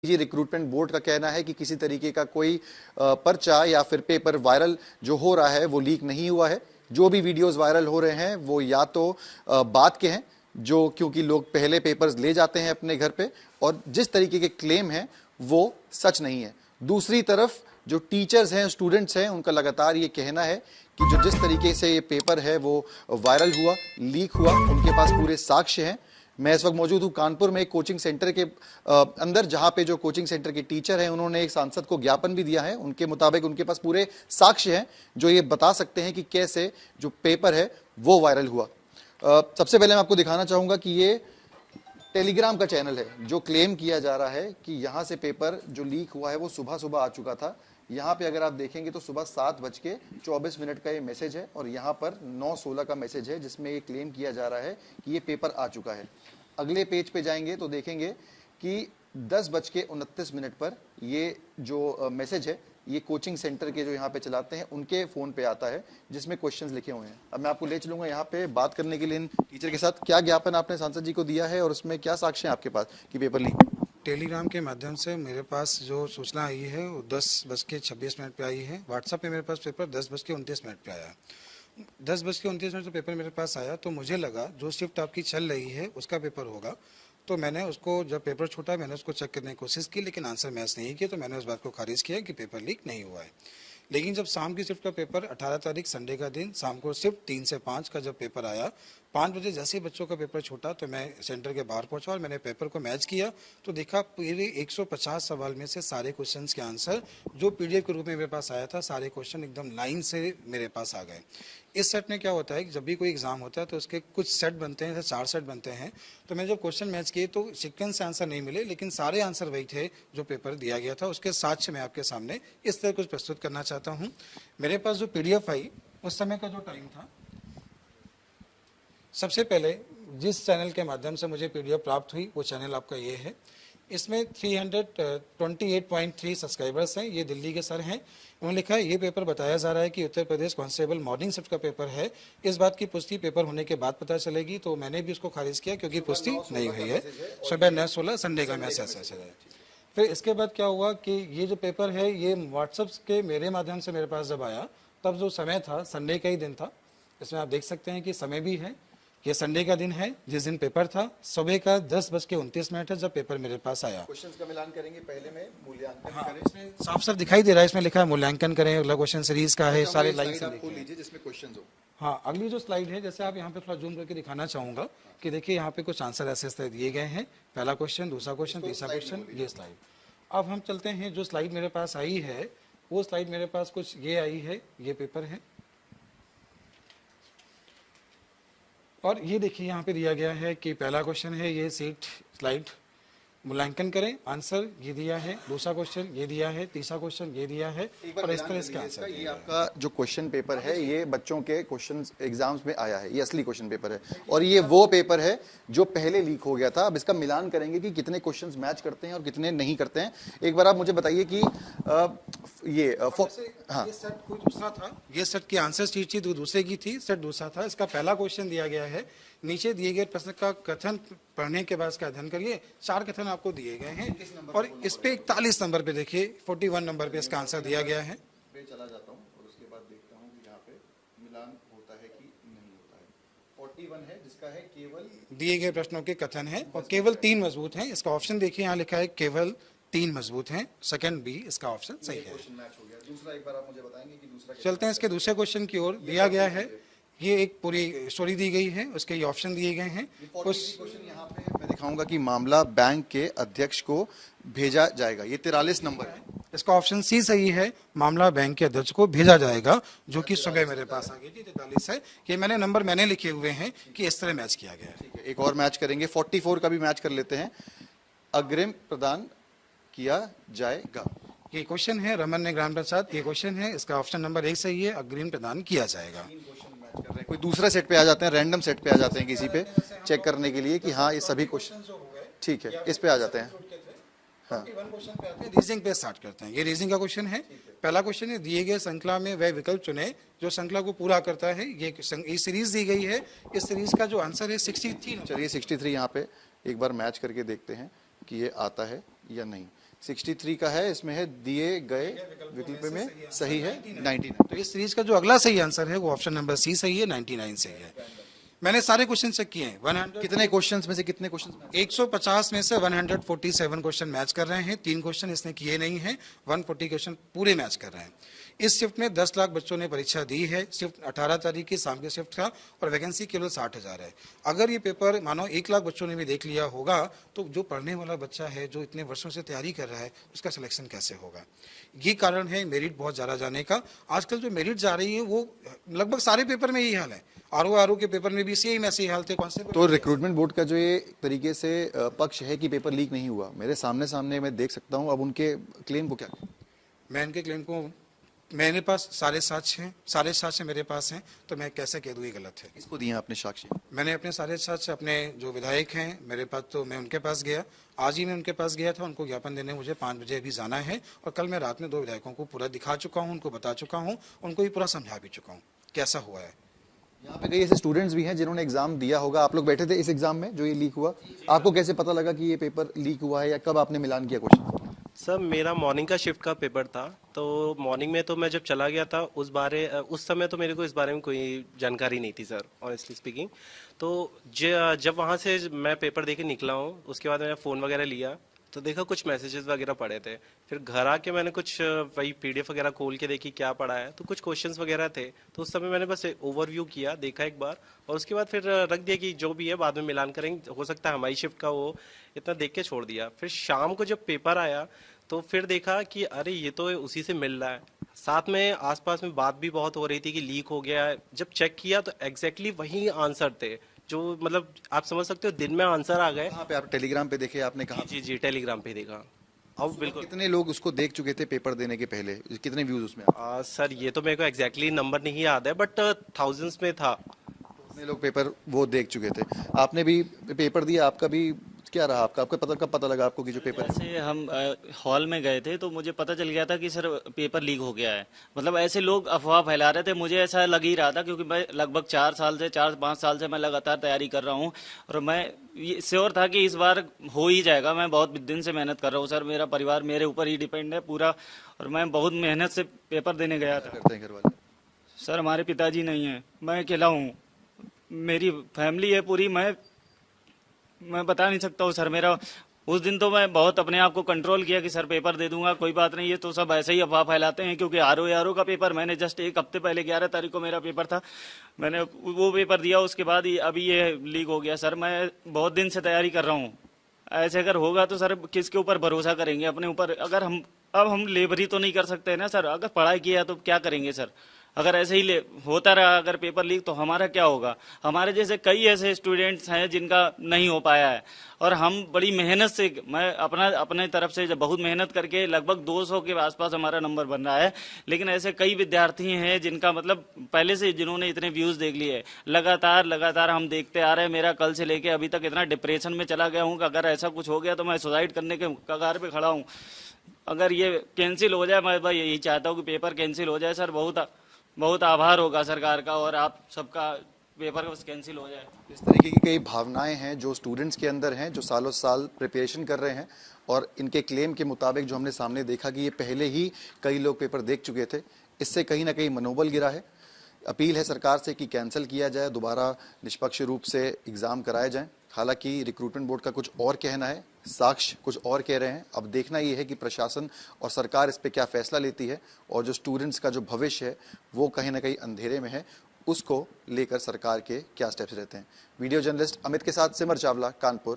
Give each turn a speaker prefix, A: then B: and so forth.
A: जी recruitment board का कहना है कि किसी तरीके का कोई पर्चा या फिर पेपर वायरल जो हो रहा है वो लीक नहीं हुआ है। जो भी वीडियोस वायरल हो रहे हैं वो या तो बात के हैं, जो क्योंकि लोग पहले पेपर्स ले जाते हैं अपने घर पे, और जिस तरीके के क्लेम हैं वो सच नहीं है। दूसरी तरफ जो टीचर्स हैं, स्टूडेंट्स हैं, उनका लगातार ये कहना है कि जो जिस तरीके से ये पेपर है वो वायरल हुआ, लीक हुआ, उनके पास पूरे साक्ष्य हैं। मैं इस वक्त मौजूद हूं कानपुर में एक कोचिंग सेंटर के अंदर, जहां पे जो कोचिंग सेंटर के टीचर हैं उन्होंने एक सांसद को ज्ञापन भी दिया है। उनके मुताबिक उनके पास पूरे साक्ष्य हैं जो ये बता सकते हैं कि कैसे जो पेपर है वो वायरल हुआ। सबसे पहले मैं आपको दिखाना चाहूंगा कि ये टेलीग्राम का चैनल है। जो क्लेम किया जा रहा है कि यहां से पेपर जो लीक हुआ है वो सुबह सुबह आ चुका था। यहाँ पे अगर आप देखेंगे तो सुबह 7:24 का ये मैसेज है, और यहाँ पर 9:16 का मैसेज है जिसमें ये क्लेम किया जा रहा है कि ये पेपर आ चुका है। अगले पेज पे जाएंगे तो देखेंगे कि 10:29 पर ये जो मैसेज है ये कोचिंग सेंटर के जो यहाँ पे चलाते हैं उनके फोन पे आता है, जिसमें क्वेश्चंस लिखे हुए हैं। अब मैं आपको ले चलूंगा यहाँ पे बात करने के लिए इन टीचर के साथ। क्या ज्ञापन आपने सांसद जी को दिया है और उसमें क्या साक्ष्य है आपके पास कि पेपर लीक?
B: टेलीग्राम के माध्यम से मेरे पास जो सूचना आई है वो 10:26 पे आई है। व्हाट्सएप पे मेरे पास पेपर 10:29 पे आया। 10:29 पे पेपर मेरे पास आया तो मुझे लगा जो शिफ्ट आपकी चल रही है उसका पेपर होगा। तो मैंने उसको, जब पेपर छूटा मैंने उसको चेक करने की कोशिश की, लेकिन आंसर मैच नहीं किया, तो मैंने उस बात को खारिज किया कि पेपर लीक नहीं हुआ है। लेकिन जब शाम की शिफ्ट का पेपर 18 तारीख संडे का दिन शाम को शिफ्ट 3 से 5 का जब पेपर आया, 5 बजे जैसे ही बच्चों का पेपर छूटा तो मैं सेंटर के बाहर पहुंचा और मैंने पेपर को मैच किया तो देखा पूरे 150 सवाल में से सारे क्वेश्चंस के आंसर जो पीडीएफ के रूप में मेरे पास आया था, सारे क्वेश्चन एकदम लाइन से मेरे पास आ गए। इस सेट में क्या होता है कि जब भी कोई एग्जाम होता है तो उसके कुछ सेट बनते हैं, जैसे 4 सेट बनते हैं। तो मैं जब क्वेश्चन मैच किए तो सीक्वेंस से आंसर नहीं मिले, लेकिन सारे आंसर वही थे जो पेपर दिया गया था। उसके साथ मैं आपके सामने इस तरह कुछ प्रस्तुत करना चाहता हूँ। मेरे पास जो पीडीएफ आई उस समय का जो टाइम था, सबसे पहले जिस चैनल के माध्यम से मुझे पीडीएफ प्राप्त हुई वो चैनल आपका ये है। इसमें 328.3 सब्सक्राइबर्स हैं। ये दिल्ली के सर हैं। उन्होंने लिखा है ये पेपर बताया जा रहा है कि Uttar Pradesh constable morning shift का पेपर है। इस बात की पुष्टि पेपर होने के बाद पता चलेगी। तो मैंने भी उसको खारिज किया क्योंकि पुष्टि नहीं हुई है। सुबह 9:16 संडे का मैसेज है। फिर इसके बाद क्या हुआ कि ये जो पेपर है ये व्हाट्सएप के मेरे माध्यम से मेरे पास जब आया तब जो समय था संडे का ही दिन था। इसमें आप देख सकते हैं कि समय भी है, ये संडे का दिन है जिस दिन पेपर था। सुबह का 10:29 है जब पेपर मेरे पास आया।
A: क्वेश्चंस का मिलान करेंगे, पहले में मूल्यांकन करें।
B: इसमें साफ साफ दिखाई दे रहा है, इसमें लिखा है मूल्यांकन करें, अगला क्वेश्चन सीरीज का है, सारे लाइन से
A: खोल लीजिए जिसमें क्वेश्चंस हो।
B: हाँ, अगली जो स्लाइड है, जैसे आप यहाँ पे थोड़ा जूम करके दिखाना चाहूंगा कि देखिए यहाँ पे कुछ आंसर ऐसे दिए गए हैं। पहला क्वेश्चन, दूसरा क्वेश्चन, तीसरा क्वेश्चन, ये स्लाइड। अब हम चलते हैं, जो स्लाइड मेरे पास आई है वो स्लाइड मेरे पास कुछ ये आई है, ये पेपर है। और ये देखिए यहाँ पे दिया गया है कि पहला क्वेश्चन है ये सीट स्लाइड, मूल्यांकन करें, आंसर ये दिया है। दूसरा क्वेश्चन ये दिया है, तीसरा क्वेश्चन ये दिया है, और इस पर इसका आंसर।
A: ये आपका जो क्वेश्चन पेपर है ये बच्चों के क्वेश्चन एग्जाम्स में आया है, ये असली क्वेश्चन पेपर है, और ये वो पेपर है जो पहले लीक हो गया था। अब इसका मिलान करेंगे कि कितने क्वेश्चंस मैच करते हैं और कितने नहीं करते हैं। एक बार आप मुझे बताइए कि ये
B: सेट कोई दूसरा था, ये सेट की आंसर शीट थी, दूसरे की थी, सेट दूसरा था। इसका पहला क्वेश्चन दिया गया है, नीचे दिए गए प्रश्न का कथन पढ़ने के बाद इसका अध्ययन करिए। 4 कथन आपको दिए गए हैं और इस पे 41 नंबर पे देखिए 41 नंबर पे इसका आंसर दिया गया है।
A: चला जाता हूं और उसके बाद देखता हूं कि यहाँ पे मिलान होता है कि नहीं होता है। 41 है जिसका है केवल
B: दिए गए प्रश्नों के कथन है और केवल 3 मजबूत हैं। इसका ऑप्शन देखिए यहाँ लिखा है केवल 3 मजबूत हैं, सेकंड बी इसका ऑप्शन सही है।
A: दूसरा एक बार आप मुझे बताएंगे कि दूसरा।
B: चलते हैं इसके दूसरे क्वेश्चन की ओर। दिया गया है, ये एक पूरी स्टोरी दी गई है, उसके ये ऑप्शन दिए गए हैं।
A: उस क्वेश्चन यहाँ पे मैं दिखाऊंगा कि मामला बैंक के अध्यक्ष को भेजा जाएगा, ये 43 नंबर है।
B: इसका ऑप्शन सी सही है, मामला बैंक के अध्यक्ष को भेजा जाएगा, जो कि सुबह मेरे पास आ गई थी। 43 है, ये मैंने नंबर मैंने लिखे हुए हैं कि इस तरह मैच किया गया है।
A: एक और मैच करेंगे, 44 का भी मैच कर लेते हैं। अग्रिम प्रदान किया जाएगा,
B: ये क्वेश्चन है रमन ने ग्राम प्रसाद, ये क्वेश्चन है, इसका ऑप्शन नंबर 1 सही है, अग्रिम प्रदान किया जाएगा।
A: कोई दूसरा सेट पे आ जाते हैं, रैंडम सेट पे आ जाते हैं किसी पे चेक करने के लिए कि हाँ ये सभी क्वेश्चन ठीक है, इस पे आ जाते हैं। हाँ,
B: रीजनिंग पे स्टार्ट करते हैं। ये रीजनिंग का क्वेश्चन है। पहला क्वेश्चन है, दिए गए श्रृंखला में वह विकल्प चुने जो श्रृंखला को पूरा करता है। ये सीरीज दी गई है, इस सीरीज का जो आंसर है 63।
A: चलिए 63 यहाँ पे एक बार मैच करके देखते हैं कि ये आता है या नहीं। 63 का है, इसमें है दिए गए विकल्प में सही है 99।
B: तो इस सीरीज का जो अगला सही आंसर है वो ऑप्शन नंबर सी सही है, 99 सही है। मैंने सारे क्वेश्चन चेक किए हैं। 100
A: कितने क्वेश्चंस में से कितने क्वेश्चंस?
B: 150 में से 147 क्वेश्चन मैच कर रहे हैं, 3 क्वेश्चन इसने किए नहीं हैं, 140 क्वेश्चन पूरे मैच कर रहे हैं। इस शिफ्ट में 10 लाख बच्चों ने परीक्षा दी है। शिफ्ट 18 तारीख की शाम के शिफ्ट का, और वैकेंसी केवल 60,000 है। अगर ये पेपर मानो 1 लाख बच्चों ने भी देख लिया होगा तो जो पढ़ने वाला बच्चा है, जो इतने वर्षों से तैयारी कर रहा है, उसका सिलेक्शन कैसे होगा? ये कारण है मेरिट बहुत ज़्यादा जाने का। आजकल जो मेरिट जा रही है वो लगभग सारे पेपर में यही हाल है। आरओ के पेपर में भी सेम ऐसे ही हाल थे। कौन से
A: तो रिक्रूटमेंट बोर्ड का जो ये तरीके से पक्ष है कि पेपर लीक नहीं हुआ, मेरे सामने सामने मैं देख सकता हूं। अब उनके क्लेम को क्या?
B: मैं इनके क्लेम को, मेरे पास सारे साक्ष्य हैं, सारे साक्ष्य मेरे पास हैं, तो मैं कैसे कह दूँ ये गलत है?
A: किसको दिए आपने साक्ष्य?
B: मैंने अपने सारे साक्ष्य अपने जो विधायक हैं मेरे पास, तो मैं उनके पास गया। आज ही मैं उनके पास गया था, उनको ज्ञापन देने मुझे 5 बजे अभी जाना है। और कल मैं रात में 2 विधायकों को पूरा दिखा चुका हूँ, उनको बता चुका हूँ, उनको भी पूरा समझा भी चुका हूँ कैसा हुआ है।
A: यहाँ पे कई ऐसे स्टूडेंट्स भी हैं जिन्होंने एग्जाम दिया होगा। आप लोग बैठे थे इस एग्जाम में जो ये लीक हुआ, आपको कैसे पता लगा कि ये पेपर लीक हुआ है, या कब आपने मिलान किया क्वेश्चन?
C: सर मेरा मॉर्निंग का शिफ्ट का पेपर था, तो मॉर्निंग में तो मैं जब चला गया था उस समय तो मेरे को इस बारे में कोई जानकारी नहीं थी सर, ऑनेस्टली स्पीकिंग। तो जब वहाँ से मैं पेपर दे के निकला हूँ, उसके बाद मैंने फ़ोन वगैरह लिया तो देखा कुछ मैसेजेस वगैरह पड़े थे। फिर घर आके मैंने कुछ वही पीडीएफ वगैरह खोल के देखी क्या पड़ा है, तो कुछ क्वेश्चंस वगैरह थे। तो उस समय मैंने बस ओवरव्यू किया, देखा एक बार, और उसके बाद फिर रख दिया कि जो भी है बाद में मिलान करेंगे, हो सकता है हमारी शिफ्ट का हो, इतना देख के छोड़ दिया। फिर शाम को जब पेपर आया तो फिर देखा कि अरे ये तो उसी से मिल रहा है। साथ में आसपास में बात भी बहुत हो रही थी कि लीक हो गया है। जब चेक किया तो एग्जैक्टली वही आंसर थे, जो मतलब आप समझ सकते हो दिन में आंसर आ गए।
A: कहाँ पे? आप टेलीग्राम पे देखे आपने? कहा?
C: जी जी टेलीग्राम पे देखा। अब बिल्कुल।
A: कितने लोग उसको देख चुके थे पेपर देने के पहले? कितने व्यूज उसमें?
C: सर ये तो मेरे को एग्जैक्टली नंबर नहीं याद है, बट थाउजेंड्स में था।
A: कितने लोग पेपर वो देख चुके थे? आपने भी पेपर दिया, आपका भी क्या रहा? आपका आपका पता कब पता लगा आपको कि जो पेपर है?
D: जैसे हम हॉल में गए थे तो मुझे पता चल गया था कि सर पेपर लीक हो गया है। मतलब ऐसे लोग अफवाह फैला रहे थे, मुझे ऐसा लग ही रहा था, क्योंकि मैं लगभग 4-5 साल से मैं लगातार तैयारी कर रहा हूँ, और मैं ये श्योर था कि इस बार हो ही जाएगा। मैं बहुत दिन से मेहनत कर रहा हूँ सर, मेरा परिवार मेरे ऊपर ही डिपेंड है पूरा, और मैं बहुत मेहनत से पेपर देने गया था।
A: करते हैं घर वाले?
D: सर हमारे पिताजी नहीं है, मैं अकेला हूँ, मेरी फैमिली है पूरी। मैं बता नहीं सकता हूँ सर। मेरा उस दिन तो मैं बहुत अपने आप को कंट्रोल किया कि सर पेपर दे दूंगा, कोई बात नहीं, ये तो सब ऐसे ही अफवाह फैलाते हैं। क्योंकि आरओ का पेपर मैंने जस्ट 1 हफ्ते पहले 11 तारीख को मेरा पेपर था, मैंने वो पेपर दिया, उसके बाद अभी ये लीक हो गया। सर मैं बहुत दिन से तैयारी कर रहा हूँ, ऐसे अगर होगा तो सर किसके ऊपर भरोसा करेंगे? अपने ऊपर। अगर हम लेबरी तो नहीं कर सकते ना सर, अगर पढ़ाई किया तो क्या करेंगे सर? अगर ऐसे ही होता रहा अगर पेपर लीक, तो हमारा क्या होगा? हमारे जैसे कई ऐसे स्टूडेंट्स हैं जिनका नहीं हो पाया है, और हम बड़ी मेहनत से, मैं अपने तरफ से जब बहुत मेहनत करके लगभग 200 के आसपास हमारा नंबर बन रहा है। लेकिन ऐसे कई विद्यार्थी हैं जिनका मतलब पहले से, जिन्होंने इतने व्यूज़ देख लिए, लगातार हम देखते आ रहे हैं। मेरा कल से लेके अभी तक इतना डिप्रेशन में चला गया हूँ कि अगर ऐसा कुछ हो गया तो मैं सुसाइड करने के कगार पे खड़ा हूँ। अगर ये कैंसिल हो जाए, मैं भाई यही चाहता हूँ कि पेपर कैंसिल हो जाए सर। बहुत आभार होगा सरकार का और आप सबका, पेपर बस कैंसिल हो जाए।
A: इस तरीके की कई भावनाएं हैं जो स्टूडेंट्स के अंदर हैं, जो सालों साल प्रिपरेशन कर रहे हैं, और इनके क्लेम के मुताबिक जो हमने सामने देखा कि ये पहले ही कई लोग पेपर देख चुके थे, इससे कहीं ना कहीं मनोबल गिरा है। अपील है सरकार से कि कैंसिल किया जाए, दोबारा निष्पक्ष रूप से एग्ज़ाम कराए जाएं। हालांकि रिक्रूटमेंट बोर्ड का कुछ और कहना है, साक्ष्य कुछ और कह रहे हैं। अब देखना ये है कि प्रशासन और सरकार इस पे क्या फैसला लेती है, और जो स्टूडेंट्स का जो भविष्य है वो कहीं ना कहीं अंधेरे में है, उसको लेकर सरकार के क्या स्टेप्स रहते हैं। वीडियो जर्नलिस्ट अमित के साथ सिमर चावला, कानपुर,